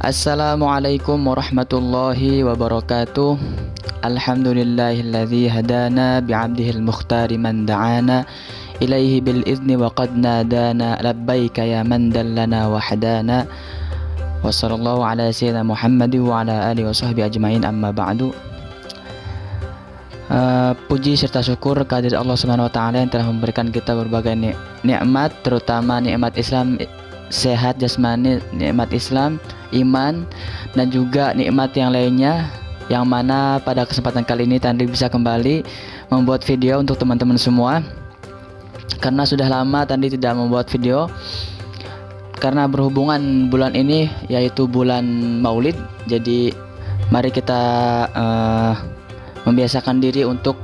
Assalamualaikum warahmatullahi wabarakatuh. Alhamdulillahilladzi hadana bi'abdihil mukhtari man da'ana ilaihi bil izni wa qad nadana labbaika ya man dallana wa hadana. Wa sallallahu ala sayyidina Muhammad wa ala alihi wa sahbihi ajmain, amma ba'du. Puji serta syukur kehadirat Allah Subhanahu wa taala yang telah memberikan kita berbagai nikmat, terutama nikmat Islam, sehat jasmani, nikmat Islam, iman, dan juga nikmat yang lainnya, yang mana pada kesempatan kali ini Tandri bisa kembali membuat video untuk teman-teman semua. Karena sudah lama Tandri tidak membuat video, karena berhubungan bulan ini yaitu bulan Maulid. Jadi mari kita membiasakan diri untuk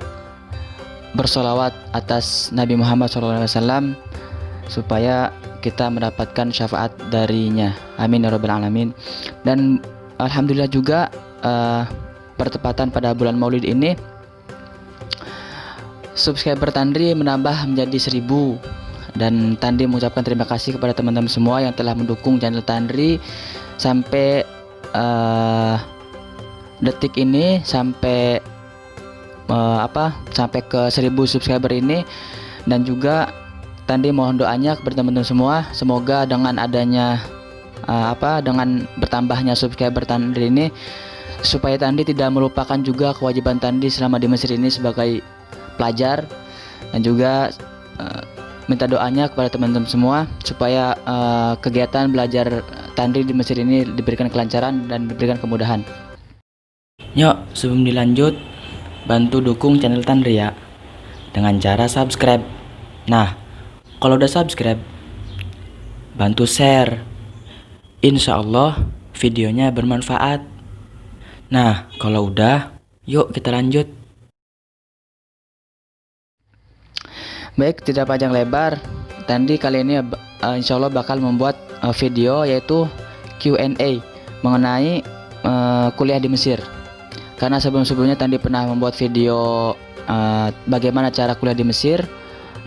bersolawat atas Nabi Muhammad SAW supaya kita mendapatkan syafaat darinya. Amin ya rabbal alamin. Dan alhamdulillah juga bertepatan pada bulan Maulid ini subscriber Tandri menambah menjadi 1000, dan Tandri mengucapkan terima kasih kepada teman-teman semua yang telah mendukung channel Tandri sampai detik ini, sampai sampai ke 1000 subscriber ini. Dan juga Tandri mohon doanya kepada teman-teman semua, semoga dengan adanya dengan bertambahnya subscriber Tandri ini, supaya Tandri tidak melupakan juga kewajiban Tandri selama di Mesir ini sebagai pelajar. Dan juga minta doanya kepada teman-teman semua supaya kegiatan belajar Tandri di Mesir ini diberikan kelancaran dan diberikan kemudahan. Yuk, sebelum dilanjut, bantu dukung channel Tandri ya dengan cara subscribe. Nah, kalau udah subscribe, bantu share. Insya Allah videonya bermanfaat. Nah, kalau udah, yuk kita lanjut. Baik, tidak panjang lebar, Tandri kali ini insya Allah bakal membuat video yaitu Q&A mengenai kuliah di Mesir. Karena sebelum-sebelumnya Tandri pernah membuat video bagaimana cara kuliah di Mesir,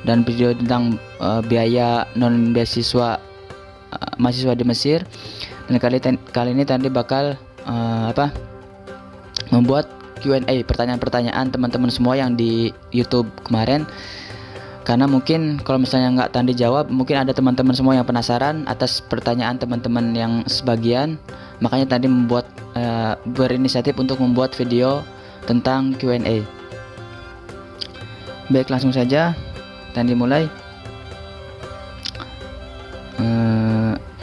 dan video tentang biaya non beasiswa mahasiswa di Mesir. Dan kali ini Tandri bakal membuat Q&A, pertanyaan-pertanyaan teman-teman semua yang di YouTube kemarin. Karena mungkin kalau misalnya nggak Tandri jawab, mungkin ada teman-teman semua yang penasaran atas pertanyaan teman-teman yang sebagian. Makanya Tandri berinisiatif untuk membuat video tentang Q&A. Baik, langsung saja Tandri mulai.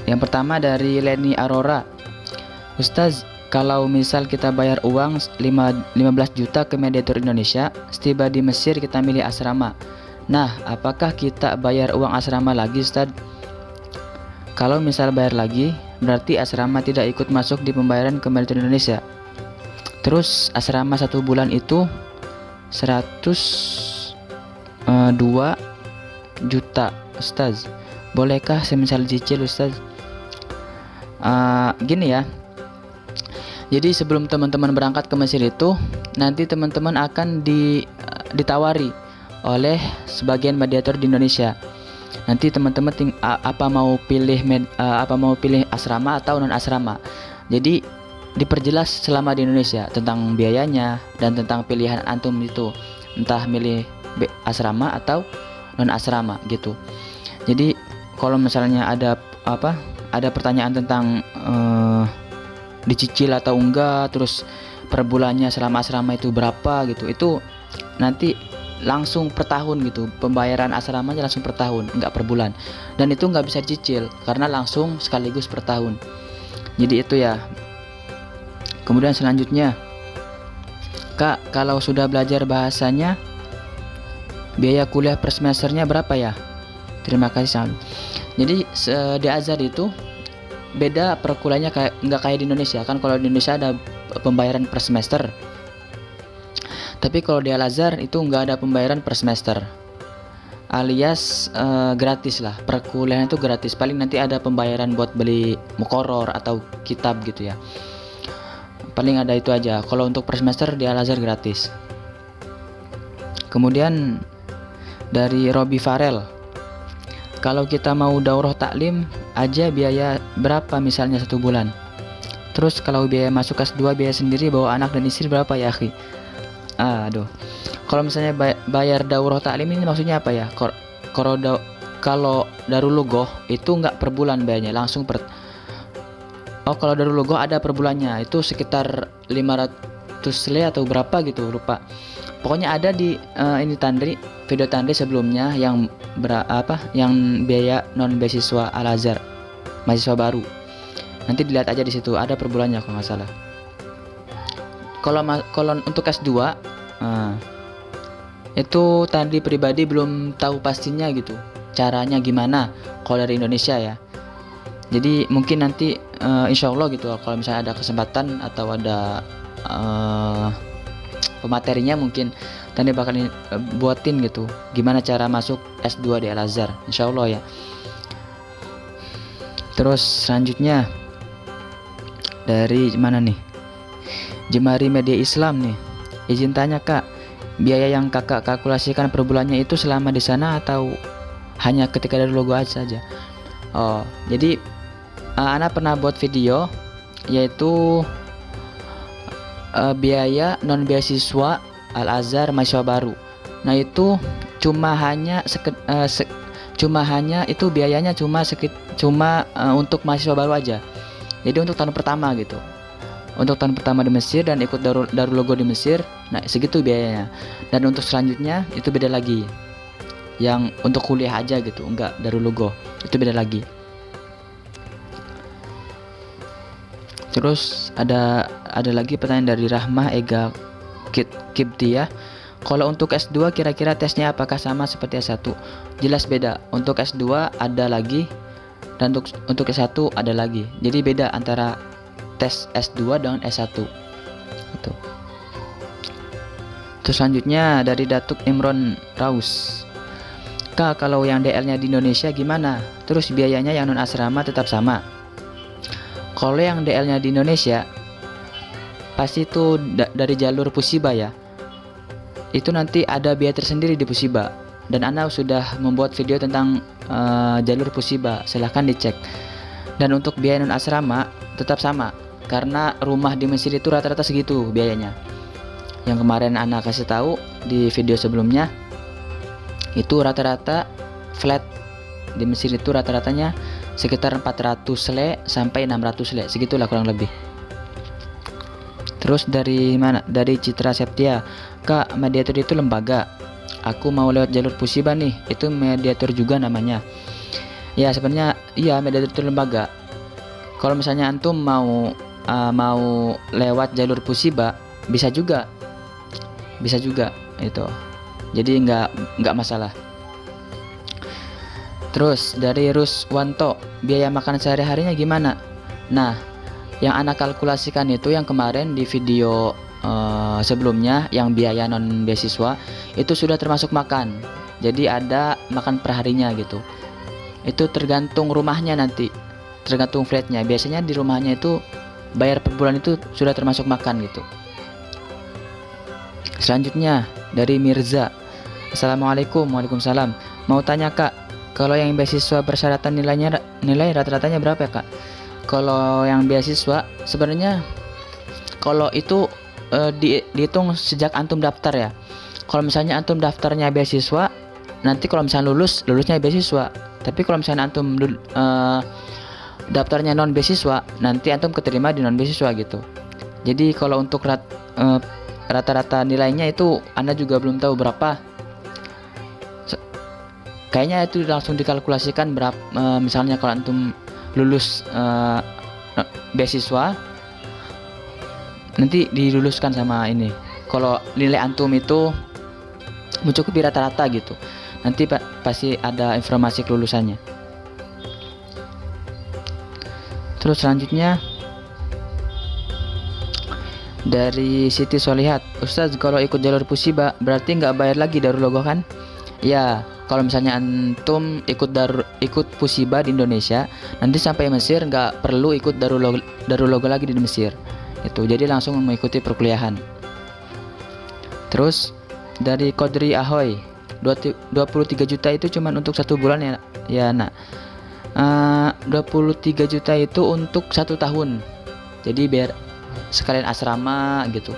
Yang pertama dari Leni Aurora. Ustaz, kalau misal kita bayar uang 15 juta ke mediator Indonesia, setiba di Mesir kita milih asrama. Nah, apakah kita bayar uang asrama lagi, Ustaz? Kalau misal bayar lagi, berarti asrama tidak ikut masuk di pembayaran ke mediator Indonesia. Terus asrama 1 bulan itu 102 juta, Ustaz. Bolehkah semisal cicil, Ustaz? Gini ya. Jadi sebelum teman-teman berangkat ke Mesir itu, nanti teman-teman akan ditawari oleh sebagian mediator di Indonesia. Nanti teman-teman apa mau pilih asrama atau non asrama. Jadi diperjelas selama di Indonesia tentang biayanya dan tentang pilihan antum itu, entah milih asrama atau non asrama gitu. Jadi kalau misalnya ada pertanyaan tentang dicicil atau enggak, terus per bulannya selama asrama itu berapa gitu, itu nanti langsung per tahun gitu, pembayaran asramanya langsung per tahun, enggak per bulan. Dan itu enggak bisa dicicil karena langsung sekaligus per tahun. Jadi itu ya. Kemudian selanjutnya, Kak, kalau sudah belajar bahasanya, biaya kuliah per semesternya berapa ya? Terima kasih. Jadi di Azhar itu beda perkuliahannya, nggak kayak di Indonesia kan. Kalau di Indonesia ada pembayaran per semester, tapi kalau di Al Azhar itu nggak ada pembayaran per semester, alias gratis lah, perkuliahan itu gratis. Paling nanti ada pembayaran buat beli mukoror atau kitab gitu ya, paling ada itu aja. Kalau untuk per semester di Al Azhar gratis. Kemudian dari Robi Farel, kalau kita mau daurah taklim aja biaya berapa misalnya 1 bulan? Terus kalau biaya masuk S2 biaya sendiri bawa anak dan istri berapa ya akhi? Aduh, kalau misalnya bayar daurah taklim ini maksudnya apa ya? Kalau Darul Lugoh itu nggak per bulan bayarnya, langsung per. Oh, kalau Darul Lugoh ada per bulannya, itu sekitar 500 le atau berapa gitu, lupa. Pokoknya ada di ini video Tandri sebelumnya yang yang biaya non beasiswa Al Azhar, mahasiswa baru. Nanti dilihat aja di situ, ada per bulannya kalau nggak salah. Kalau untuk S2 itu tadi pribadi belum tahu pastinya gitu, caranya gimana kalau dari Indonesia ya. Jadi mungkin nanti insya Allah gitu, kalau misalnya ada kesempatan atau ada pematerinya, mungkin tadi bakal buatin gitu gimana cara masuk S2 di Al Azhar, insya Allah ya. Terus selanjutnya dari mana nih, Jemari Media Islam nih, izin tanya kak, biaya yang kakak kalkulasikan per bulannya itu selama di sana atau hanya ketika dari logo aja saja? Oh, jadi Ana pernah buat video yaitu biaya non beasiswa Al Azhar mahasiswa baru. Nah itu cuma hanya itu biayanya cuma untuk mahasiswa baru aja. Jadi untuk tahun pertama gitu. Untuk tahun pertama di Mesir dan ikut Darul Logo di Mesir, nah segitu biayanya. Dan untuk selanjutnya itu beda lagi. Yang untuk kuliah aja gitu, enggak Darul Logo, itu beda lagi. Terus ada lagi pertanyaan dari Rahmah Ega Kiptiah. Kalau untuk S2 kira-kira tesnya apakah sama seperti S1? Jelas beda. Untuk S2 ada lagi dan untuk S1 ada lagi. Jadi beda antara tes S2 dengan S1. Itu. Terus selanjutnya dari Datuk Imron Raus. Kak, kalau yang DL-nya di Indonesia gimana? Terus biayanya yang non asrama tetap sama? Kalau yang DL-nya di Indonesia pasti itu dari jalur Pusiba ya. Itu nanti ada biaya tersendiri di Pusiba. Dan Ana sudah membuat video tentang jalur Pusiba, silahkan dicek. Dan untuk biaya non asrama tetap sama, karena rumah di Mesir itu rata-rata segitu biayanya. Yang kemarin Ana kasih tahu di video sebelumnya, itu rata-rata flat di Mesir itu rata-ratanya sekitar 400 le sampai 600 le, segitulah kurang lebih. Terus dari mana? Dari Citra Septia. Kak, mediator itu lembaga. Aku mau lewat jalur Pusiba nih, itu mediator juga namanya. Ya sebenarnya iya, mediator itu lembaga. Kalau misalnya antum mau lewat jalur Pusiba bisa juga itu. Jadi nggak masalah. Terus dari Ruswanto, biaya makan sehari-harinya gimana? Nah, yang Ana kalkulasikan itu yang kemarin di video sebelumnya, yang biaya non beasiswa itu sudah termasuk makan. Jadi ada makan perharinya gitu. Itu tergantung rumahnya nanti, tergantung flatnya. Biasanya di rumahnya itu bayar per bulan itu sudah termasuk makan gitu. Selanjutnya dari Mirza. Assalamualaikum. Waalaikumsalam. Mau tanya kak, kalau yang beasiswa persyaratan nilai rata-ratanya berapa ya kak? Kalau yang beasiswa sebenarnya kalau itu dihitung sejak antum daftar ya. Kalau misalnya antum daftarnya beasiswa, nanti kalau misalnya lulusnya beasiswa. Tapi kalau misalnya antum daftarnya non beasiswa, nanti antum keterima di non beasiswa gitu. Jadi kalau untuk rata-rata nilainya itu Anda juga belum tahu berapa. Kayaknya itu langsung dikalkulasikan berapa. Misalnya kalau antum lulus beasiswa, nanti diluluskan sama ini. Kalau nilai antum itu mencukupi rata-rata gitu, nanti pasti ada informasi kelulusannya. Terus selanjutnya dari Siti Solihat. Ustaz, kalau ikut jalur Pusiba berarti nggak bayar lagi Darul Logo kan? Ya, kalau misalnya antum ikut Pusiba di Indonesia, nanti sampai Mesir nggak perlu ikut Darul Logo lagi di Mesir. Itu jadi langsung mengikuti perkuliahan. Terus dari Kodri Ahoy, 23 juta itu cuma untuk 1 bulan ya nak. 23 juta itu untuk 1 tahun. jadi biar sekalian asrama gitu.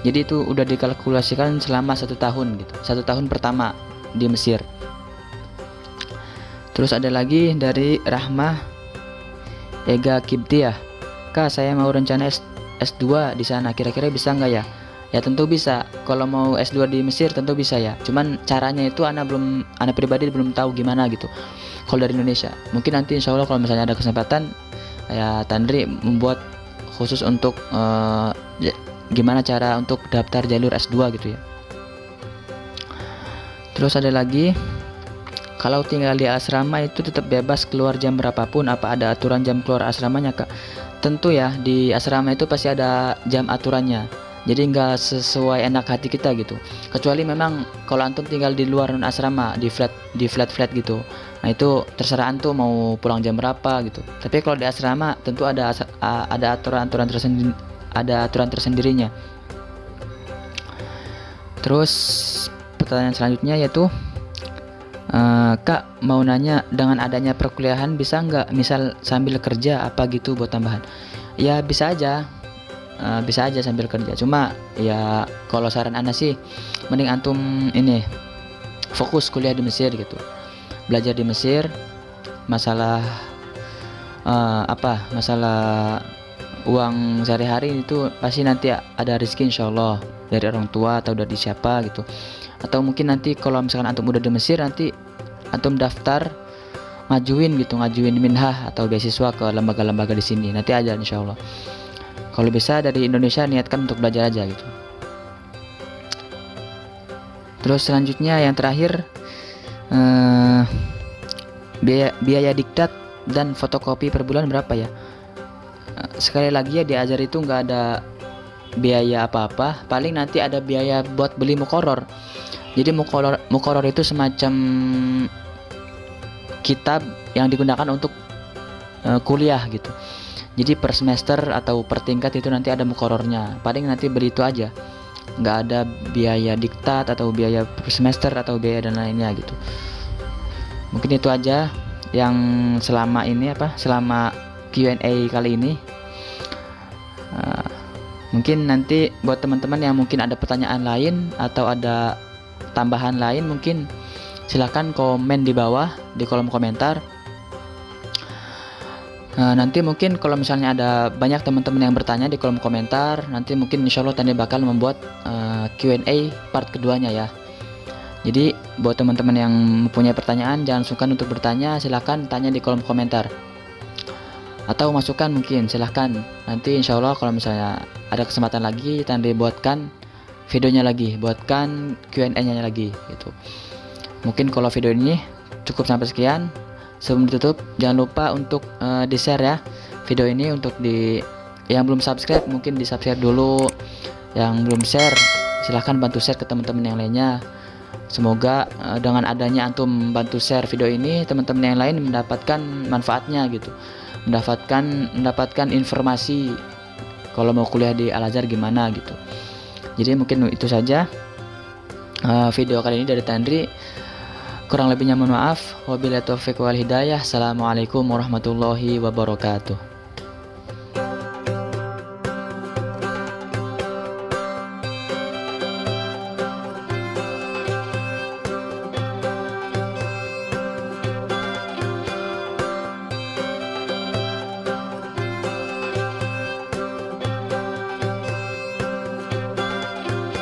Jadi itu udah dikalkulasikan selama 1 tahun gitu, 1 tahun pertama di Mesir. Terus ada lagi dari Rahmah Ega Kibtiah, Kak saya mau rencana S2 di sana, kira-kira bisa nggak ya? Ya tentu bisa, kalau mau S2 di Mesir tentu bisa ya, cuman caranya itu anak pribadi belum tahu gimana gitu. Kalau dari Indonesia mungkin nanti insya Allah kalau misalnya ada kesempatan ya Tandri membuat khusus untuk gimana cara untuk daftar jalur S2 gitu ya. Terus ada lagi, kalau tinggal di asrama itu tetap bebas keluar jam berapapun, apa ada aturan jam keluar asramanya Kak? Tentu ya, di asrama itu pasti ada jam aturannya, jadi nggak sesuai enak hati kita gitu. Kecuali memang kalau antum tinggal di luar asrama, di flat gitu, nah itu terserah antum mau pulang jam berapa gitu. Tapi kalau di asrama tentu ada aturan tersendirinya. Terus pertanyaan selanjutnya yaitu, Kak mau nanya, dengan adanya perkuliahan bisa nggak misal sambil kerja apa gitu buat tambahan? Ya bisa aja, sambil kerja. Cuma ya kalau saran Anda sih mending antum ini fokus kuliah di Mesir gitu, belajar di Mesir. Masalah masalah uang sehari-hari itu pasti nanti ada rezeki insyaallah dari orang tua atau dari siapa gitu. Atau mungkin nanti kalau misalkan antum udah di Mesir, nanti antum daftar ngajuin minhah atau beasiswa ke lembaga-lembaga di sini, nanti aja insyaallah. Kalau bisa dari Indonesia niatkan untuk belajar aja gitu. Terus selanjutnya yang terakhir, biaya diktat dan fotokopi per bulan berapa ya? Sekali lagi ya, di Azhar itu nggak ada biaya apa-apa, paling nanti ada biaya buat beli muqarrar. Jadi muqarrar itu semacam kitab yang digunakan untuk kuliah gitu. Jadi per semester atau per tingkat itu nanti ada muqarrarnya, paling nanti beli itu aja, nggak ada biaya diktat atau biaya per semester atau biaya dan lainnya gitu. Mungkin itu aja yang selama Q&A kali ini. Mungkin nanti buat teman-teman yang mungkin ada pertanyaan lain atau ada tambahan lain, mungkin silahkan komen di bawah di kolom komentar. Nanti mungkin kalau misalnya ada banyak teman-teman yang bertanya di kolom komentar, nanti mungkin insya Allah Tani bakal membuat Q&A part keduanya ya. Jadi buat teman-teman yang mempunyai pertanyaan, jangan sungkan untuk bertanya, silahkan tanya di kolom komentar. Atau masukan mungkin silahkan, nanti insya Allah kalau misalnya ada kesempatan lagi Tandri buatkan videonya lagi, buatkan Q&A-nya lagi gitu. Mungkin kalau video ini cukup sampai sekian. Sebelum ditutup jangan lupa untuk di share ya video ini, untuk yang belum subscribe mungkin di subscribe dulu, yang belum share silahkan bantu share ke teman-teman yang lainnya. Semoga dengan adanya antum bantu share video ini, teman-teman yang lain mendapatkan manfaatnya gitu, mendapatkan informasi kalau mau kuliah di Al-Azhar gimana gitu. Jadi mungkin itu saja video kali ini dari Tandri. Kurang lebihnya mohon maaf. Wabillahi taufiq wal hidayah. Assalamualaikum warahmatullahi wabarakatuh.